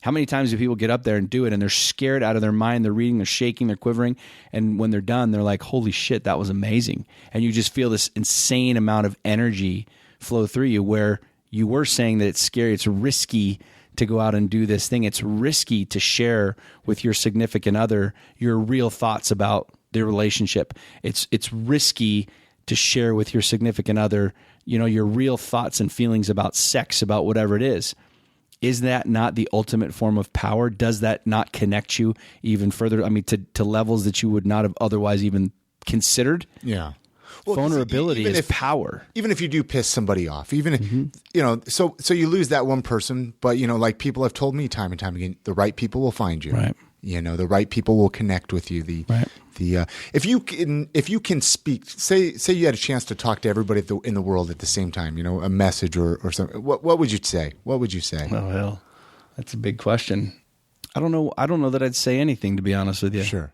How many times do people get up there and do it and they're scared out of their mind, they're reading, they're shaking, they're quivering, and when they're done, they're like, holy shit, that was amazing. And you just feel this insane amount of energy flow through you, where you were saying that it's scary, it's risky to go out and do this thing. It's risky to share with your significant other your real thoughts about their relationship. It's risky to share with your significant other, your real thoughts and feelings about sex, about whatever it is. Is that not the ultimate form of power? Does that not connect you even further? I mean, to levels that you would not have otherwise even considered? Yeah. Well, vulnerability is power. Even if you do piss somebody off, even if, so you lose that one person, but like people have told me time and time again, the right people will find you. Right. The right people will connect with you. If you can speak, say you had a chance to talk to everybody in the world at the same time, a message or something. What would you say? What would you say? Oh, hell, that's a big question. I don't know that I'd say anything, to be honest with you. Sure.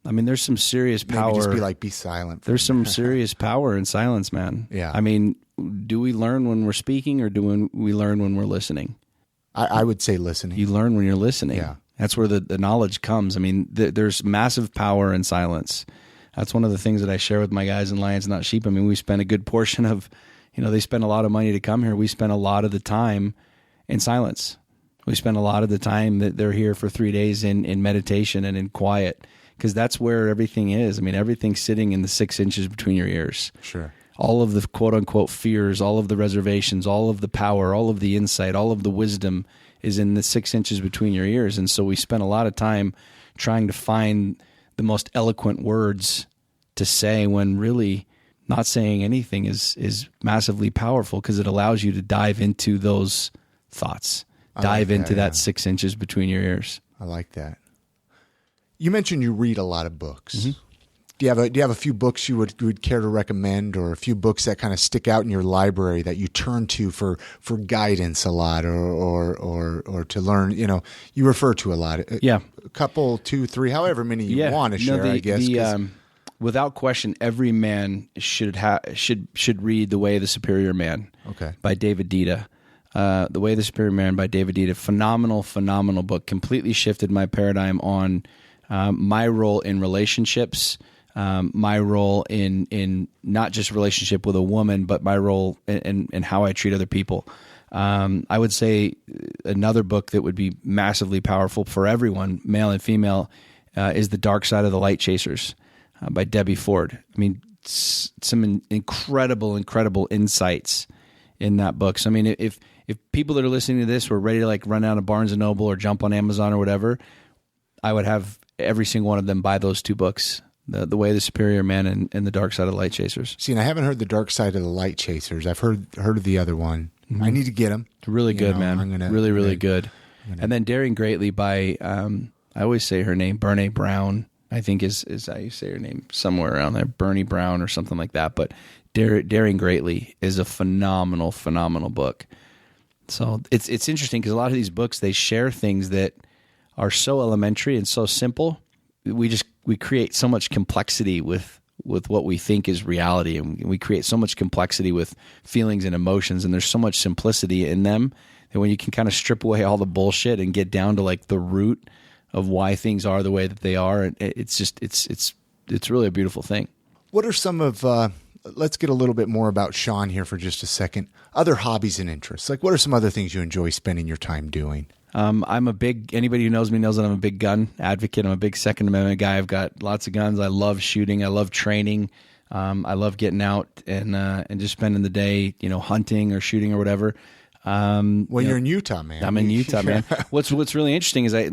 I mean, there's some serious power. Maybe just be like, be silent. There's some serious power in silence, man. Yeah. I mean, do we learn when we're speaking, or do we learn when we're listening? I would say listening. You learn when you're listening. Yeah. That's where the knowledge comes. I mean, there's massive power in silence. That's one of the things that I share with my guys in Lions Not Sheep. I mean, we spend a good portion of, they spend a lot of money to come here. We spend a lot of the time in silence. We spend a lot of the time that they're here for 3 days in meditation and in quiet, because that's where everything is. I mean, everything's sitting in the 6 inches between your ears. Sure. All of the quote unquote fears, all of the reservations, all of the power, all of the insight, all of the wisdom is in the 6 inches between your ears. And so we spend a lot of time trying to find the most eloquent words to say, when really not saying anything is massively powerful, because it allows you to dive into those thoughts, dive into that 6 inches between your ears. I like that. You mentioned you read a lot of books. Mm-hmm. Do you have a few books you would care to recommend, or a few books that kind of stick out in your library that you turn to for guidance a lot, or to learn? You refer to a lot. Yeah, a couple, 2, 3, however many you want to share. I guess. Without question, every man should read The Way of the Superior Man. Okay. By David Dita. The Way of the Superior Man by David Dita. Phenomenal book. Completely shifted my paradigm on my role in relationships, my role in not just relationship with a woman, but my role in how I treat other people. I would say another book that would be massively powerful for everyone, male and female, is The Dark Side of the Light Chasers by Debbie Ford. I mean, some incredible insights in that book. So, I mean, if people that are listening to this were ready to run down to Barnes & Noble or jump on Amazon or whatever, I would have every single one of them buy those 2 books, The Way of the Superior Man and The Dark Side of the Light Chasers. See, and I haven't heard The Dark Side of the Light Chasers. I've heard of the other one. Mm-hmm. I need to get them. Really good, man. Really good. And then Daring Greatly by, I always say her name, Brené Brown. I think is how you say her name, somewhere around there, Bernie Brown or something like that. But Daring Greatly is a phenomenal book. So it's interesting because a lot of these books, they share things that are so elementary and so simple. We create so much complexity with what we think is reality, and we create so much complexity with feelings and emotions, and there's so much simplicity in them that when you can kind of strip away all the bullshit and get down to like the root of why things are the way that they are, it's really a beautiful thing. What are some of let's get a little bit more about Sean here for just a second. Other hobbies and interests. Like, what are some other things you enjoy spending your time doing? Anybody who knows me knows that I'm a big gun advocate. I'm a big Second Amendment guy. I've got lots of guns. I love shooting. I love training. I love getting out and just spending the day, hunting or shooting or whatever. You're in Utah, man. I'm in Utah, man. What's really interesting is I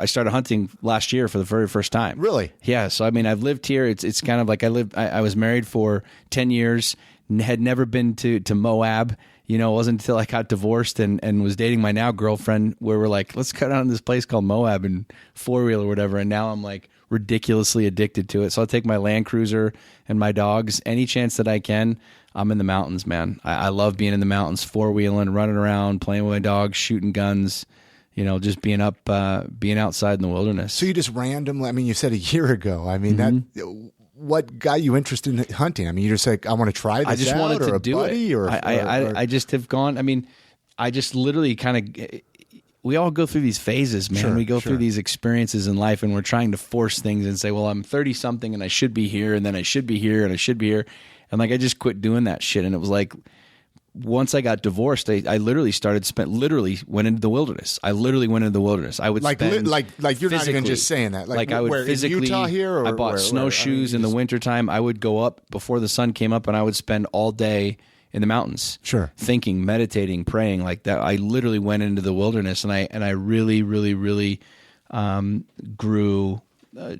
started hunting last year for the very first time. Really? Yeah. So I've lived here. It's kind of like I was married for 10 years, had never been to Moab. It wasn't until I got divorced and was dating my now girlfriend where we're like, let's cut out to this place called Moab and 4-wheel or whatever. And now I'm like ridiculously addicted to it. So I'll take my Land Cruiser and my dogs any chance that I can. I'm in the mountains, man. I love being in the mountains, 4-wheeling, running around, playing with my dogs, shooting guns, just being outside in the wilderness. So you just randomly, you said a year ago. What got you interested in hunting? You're just like, I want to try this out. I just wanted to do it. Or I just have gone. I just literally kind of. We all go through these phases, man. Sure, we go through these experiences in life, and we're trying to force things and say, "Well, I'm 30 something, and I should be here, and then I should be here, and I should be here." And I just quit doing that shit. And it was like, once I got divorced, I literally went into the wilderness. I would like you're not even just saying that. Like I would where, physically. in Utah here, or I bought snowshoes in the wintertime. I would go up before the sun came up, and I would spend all day in the mountains. Sure. Thinking, meditating, praying like that. I literally went into the wilderness, and I really, really, really grew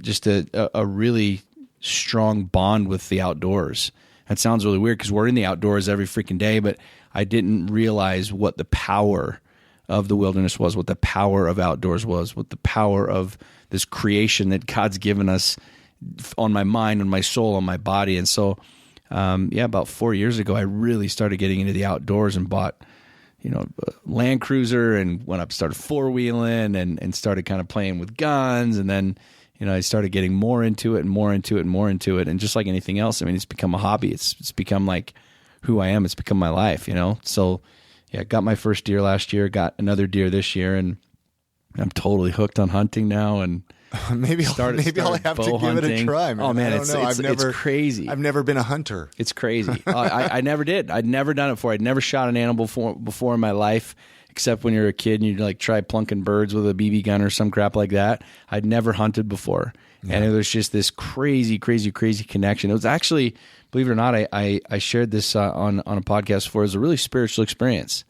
just a really strong bond with the outdoors. That sounds really weird because we're in the outdoors every freaking day, but I didn't realize what the power of the wilderness was, what the power of outdoors was, what the power of this creation that God's given us on my mind, on my soul, on my body. And so, about 4 years ago, I really started getting into the outdoors and bought, a Land Cruiser and went up, started 4-wheeling and started kind of playing with guns. And then, I started getting more into it and more into it and more into it. And just like anything else, it's become a hobby. It's become like who I am. It's become my life, So, got my first deer last year, got another deer this year, and I'm totally hooked on hunting now. And maybe I'll have to give it a try, man. Oh man, it's crazy. I've never been a hunter. It's crazy. I never did. I'd never done it before. I'd never shot an animal before in my life, except when you're a kid and you try plunking birds with a BB gun or some crap like that. I'd never hunted before. Yeah. And it was just this crazy, crazy, crazy connection. It was actually, believe it or not, I shared this on a podcast before. It was a really spiritual experience.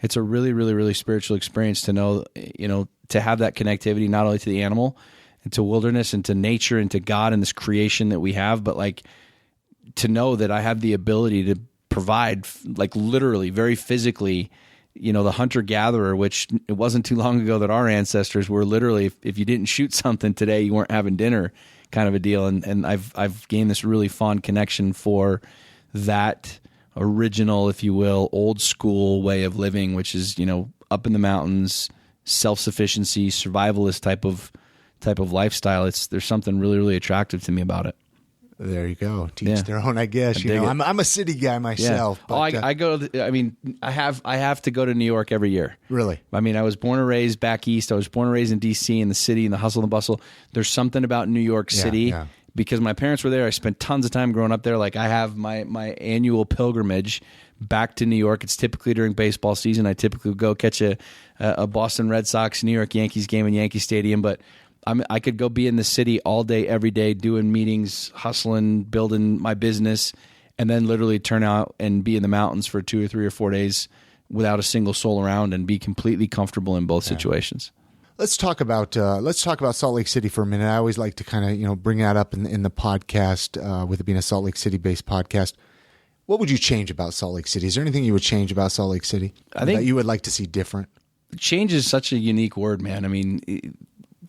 It's a really, really, really spiritual experience to know, to have that connectivity, not only to the animal and to wilderness and to nature and to God and this creation that we have, but to know that I have the ability to provide, literally, very physically, the hunter-gatherer, which it wasn't too long ago that our ancestors were literally, if you didn't shoot something today, you weren't having dinner kind of a deal. And I've gained this really fond connection for that original, if you will, old school way of living, which is, up in the mountains, self-sufficiency, survivalist type of lifestyle. There's something really, really attractive to me about it. There you go. Teach their own, I guess. I'm a city guy myself. Yeah. But, I go. I have to go to New York every year. Really? I was born and raised back east. I was born and raised in D.C. in the city, in the hustle and the bustle. There's something about New York City because my parents were there. I spent tons of time growing up there. I have my annual pilgrimage back to New York. It's typically during baseball season. I typically go catch a Boston Red Sox, New York Yankees game in Yankee Stadium, but I could go be in the city all day, every day, doing meetings, hustling, building my business, and then literally turn out and be in the mountains for 2 or 3 or 4 days without a single soul around and be completely comfortable in both situations. Let's talk about Salt Lake City for a minute. I always like to kind of bring that up in the podcast with it being a Salt Lake City based podcast. What would you change about Salt Lake City? Is there anything you would change about Salt Lake City that you would like to see different? Change is such a unique word, man.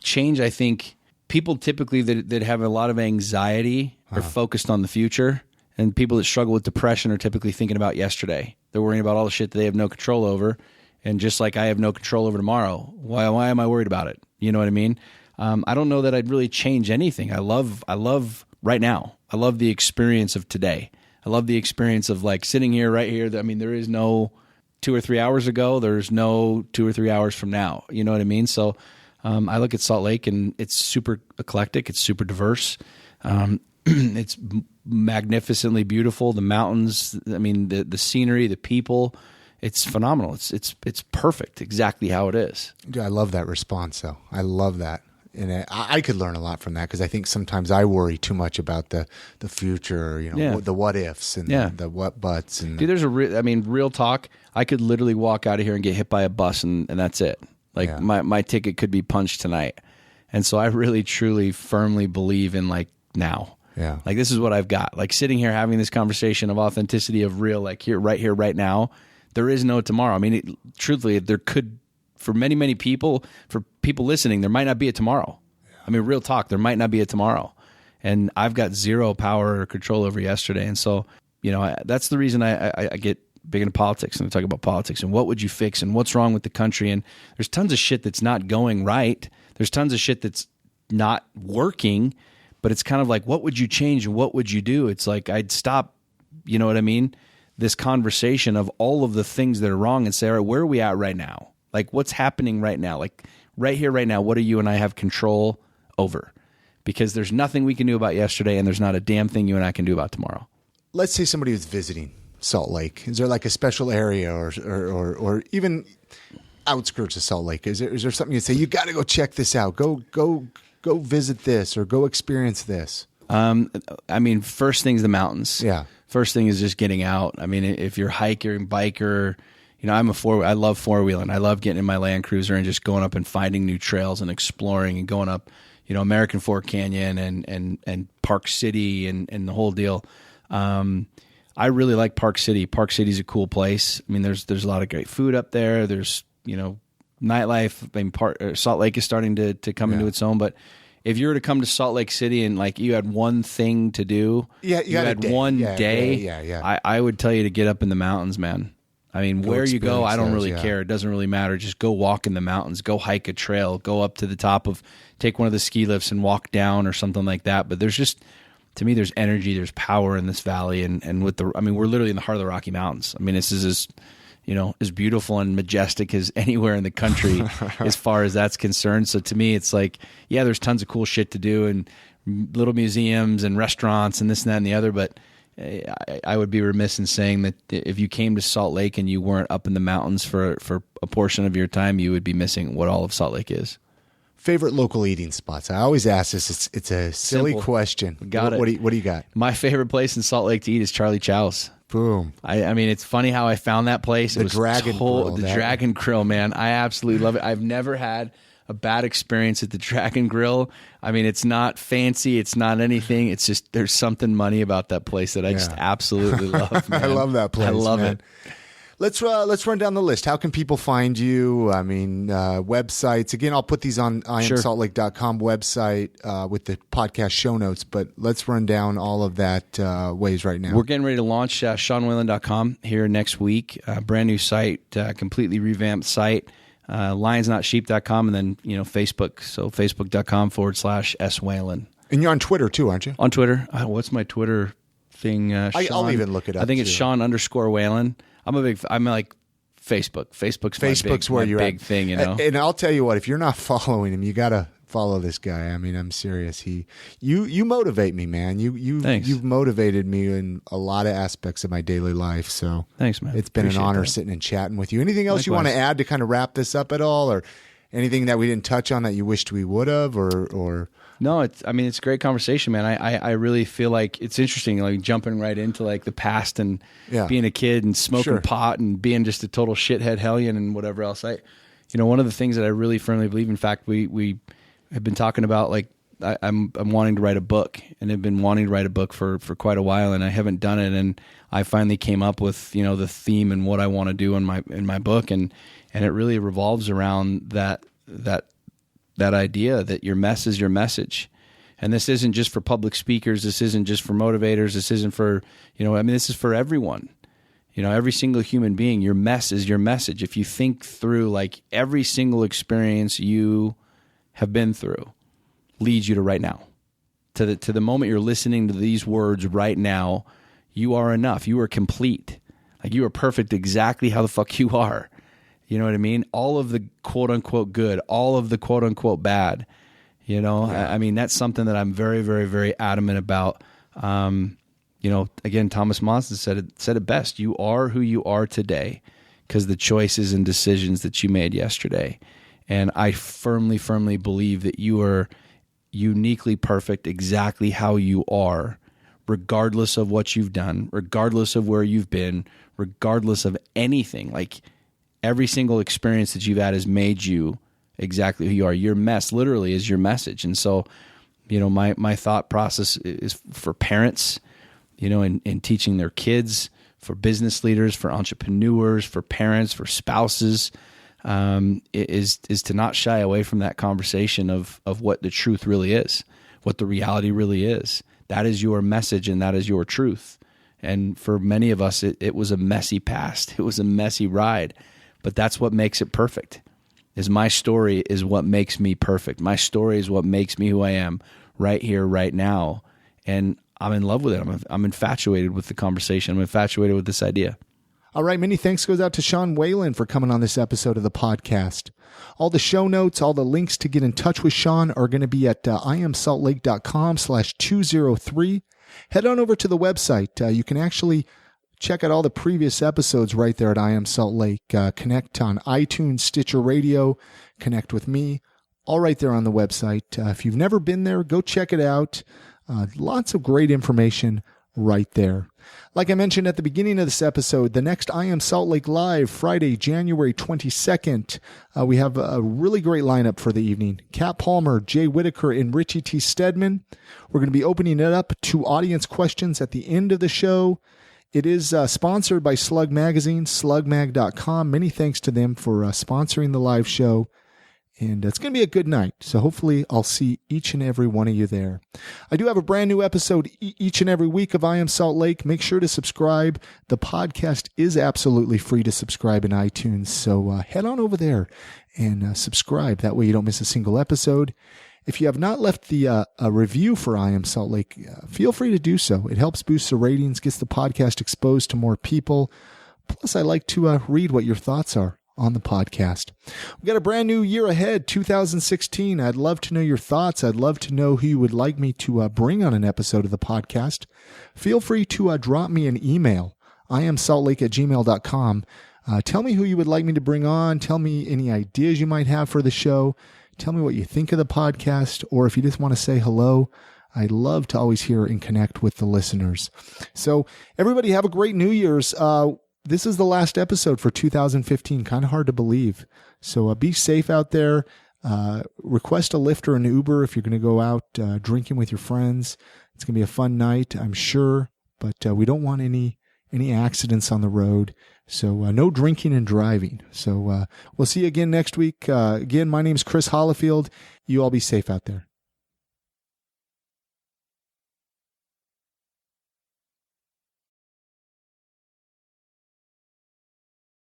Change, I think, people typically that have a lot of anxiety are focused on the future, and people that struggle with depression are typically thinking about yesterday. They're worrying about all the shit that they have no control over, and just like I have no control over tomorrow, why am I worried about it? You know what I mean? I don't know that I'd really change anything. I love right now. I love the experience of today. I love the experience of like sitting here, right here. I mean, there is no 2 or 3 hours ago. There's no 2 or 3 hours from now. You know what I mean? So I look at Salt Lake, and it's super eclectic. It's super diverse. It's magnificently beautiful. The mountains, I mean, the scenery, the people, it's phenomenal. It's perfect, exactly how it is. Dude, I love that response, though. I love that. And I could learn a lot from that, because I think sometimes I worry too much about the future, the what ifs and the what buts. And dude, there's real talk. I could literally walk out of here and get hit by a bus, and that's it. Like my ticket could be punched tonight. And so I really, truly, firmly believe in like now. Yeah. Like this is what I've got. Like sitting here having this conversation of authenticity, of real, like here, right now. There is no tomorrow. I mean, truthfully, there could, for many, many people, for people listening, there might not be a tomorrow. I mean, real talk, there might not be a tomorrow. And I've got zero power or control over yesterday. And so, that's the reason I get big into politics, and I talk about politics and what would you fix and what's wrong with the country. And there's tons of shit that's not going right. There's tons of shit that's not working, but it's kind of like, what would you change and what would you do? It's like I'd stop, you know what I mean? This conversation of all of the things that are wrong and say, all right, where are we at right now? Like what's happening right now? Like right here, right now, what do you and I have control over? Because there's nothing we can do about yesterday, and there's not a damn thing you and I can do about tomorrow. Let's say somebody was visiting Salt Lake. Is there like a special area or even outskirts of Salt Lake? Is there something you'd say, you got to go check this out? Go visit this, or go experience this? I mean, first thing's the mountains. Yeah. First thing is just getting out. I mean, if you're hiker and biker, I love four-wheeling. I love getting in my Land Cruiser and just going up and finding new trails and exploring and going up, American Fork Canyon and Park City and the whole deal. I really like Park City. Park City's a cool place. I mean, there's a lot of great food up there. There's, nightlife. I mean, Salt Lake is starting to come into its own, but if you were to come to Salt Lake City and like you had one thing to do, you had one day, I would tell you to get up in the mountains, man. I mean, where you go, I don't really care. It doesn't really matter. Just go walk in the mountains, go hike a trail, go up to the top take one of the ski lifts and walk down or something like that. But there's just, to me, there's energy, there's power in this valley. And we're literally in the heart of the Rocky Mountains. I mean, this is as beautiful and majestic as anywhere in the country as far as that's concerned. So to me, it's like, yeah, there's tons of cool shit to do and little museums and restaurants and this and that and the other. But I would be remiss in saying that if you came to Salt Lake and you weren't up in the mountains for a portion of your time, you would be missing what all of Salt Lake is. Favorite local eating spots? I always ask this. It's a silly question. Got it. What do you got? My favorite place in Salt Lake to eat is Charlie Chow's. Boom. I mean, it's funny how I found that place. The Dragon Grill. The Dragon Grill, man. I absolutely love it. I've never had a bad experience at the Dragon Grill. I mean, it's not fancy. It's not anything. It's just there's something money about that place that I just absolutely love, man. I love that place. I love it. Let's run down the list. How can people find you? I mean, websites. Again, I'll put these on iamsaltlake.com website with the podcast show notes, but let's run down all of that ways right now. We're getting ready to launch SeanWhalen.com here next week. Brand new site, completely revamped site. lionsnotsheep.com, and then Facebook. So facebook.com/S Whalen. And you're on Twitter too, aren't you? On Twitter. What's my Twitter thing? I'll even look it up. I think it's Sean_Whalen. I'm like Facebook. Facebook's where my you're big at. thing, And I'll tell you what, if you're not following him, you gotta follow this guy. I mean, I'm serious. You motivate me, man. You've motivated me in a lot of aspects of my daily life. So thanks, man. It's been an honor sitting and chatting with you. Anything else you want to add to kind of wrap this up at all, or anything that we didn't touch on that you wished we would have, or? No, it's a great conversation, man. I really feel like it's interesting, like jumping right into like the past and being a kid and smoking pot and being just a total shithead hellion and whatever else. One of the things that I really firmly believe, in fact, we have been talking about, like I'm wanting to write a book, and have been wanting to write a book for quite a while, and I haven't done it. And I finally came up with, the theme and what I want to do in my book. And it really revolves around that that idea that your mess is your message. And this isn't just for public speakers. This isn't just for motivators. This isn't for, this is for everyone. Every single human being, your mess is your message. If you think through, like, every single experience you have been through leads you to right now. To the moment you're listening to these words right now, you are enough. You are complete. Like, you are perfect exactly how the fuck you are. You know what I mean? All of the quote unquote good, all of the quote unquote bad. I mean, that's something that I'm very, very, very adamant about. Again, Thomas Monson said it best. You are who you are today because the choices and decisions that you made yesterday. And I firmly, firmly believe that you are uniquely perfect exactly how you are, regardless of what you've done, regardless of where you've been, regardless of anything. Like, every single experience that you've had has made you exactly who you are. Your mess literally is your message. And so, my thought process is for parents, in teaching their kids, for business leaders, for entrepreneurs, for parents, for spouses, is to not shy away from that conversation of what the truth really is, what the reality really is. That is your message and that is your truth. And for many of us, it was a messy past. It was a messy ride, but that's what makes it perfect. My story is what makes me perfect. My story is what makes me who I am right here, right now. And I'm in love with it. I'm infatuated with the conversation. I'm infatuated with this idea. All right, many thanks goes out to Sean Whalen for coming on this episode of the podcast. All the show notes, all the links to get in touch with Sean are going to be at iamsaltlake.com/203. Head on over to the website. You can actually check out all the previous episodes right there at I Am Salt Lake. Connect on iTunes, Stitcher Radio, connect with me, all right there on the website. If you've never been there, go check it out. Lots of great information right there. Like I mentioned at the beginning of this episode, the next I Am Salt Lake Live, Friday, January 22nd, we have a really great lineup for the evening. Kat Palmer, Jay Whitaker, and Richie T. Stedman. We're going to be opening it up to audience questions at the end of the show. It is sponsored by Slug Magazine, slugmag.com. Many thanks to them for sponsoring the live show. And it's going to be a good night. So hopefully I'll see each and every one of you there. I do have a brand new episode each and every week of I Am Salt Lake. Make sure to subscribe. The podcast is absolutely free to subscribe in iTunes. So head on over there and subscribe. That way you don't miss a single episode. If you have not left the a review for I Am Salt Lake, feel free to do so. It helps boost the ratings, gets the podcast exposed to more people. Plus, I like to read what your thoughts are on the podcast. We've got a brand new year ahead, 2016. I'd love to know your thoughts. I'd love to know who you would like me to bring on an episode of the podcast. Feel free to drop me an email, iamsaltlake@gmail.com. Tell me who you would like me to bring on. Tell me any ideas you might have for the show. Tell me what you think of the podcast, or if you just want to say hello. I love to always hear and connect with the listeners. So everybody have a great New Year's. This is the last episode for 2015. Kind of hard to believe. So be safe out there. Request a Lyft or an Uber if you're going to go out drinking with your friends. It's going to be a fun night, I'm sure. But we don't want any accidents on the road. So no drinking and driving. So we'll see you again next week. Again, my name's Chris Hollifield. You all be safe out there.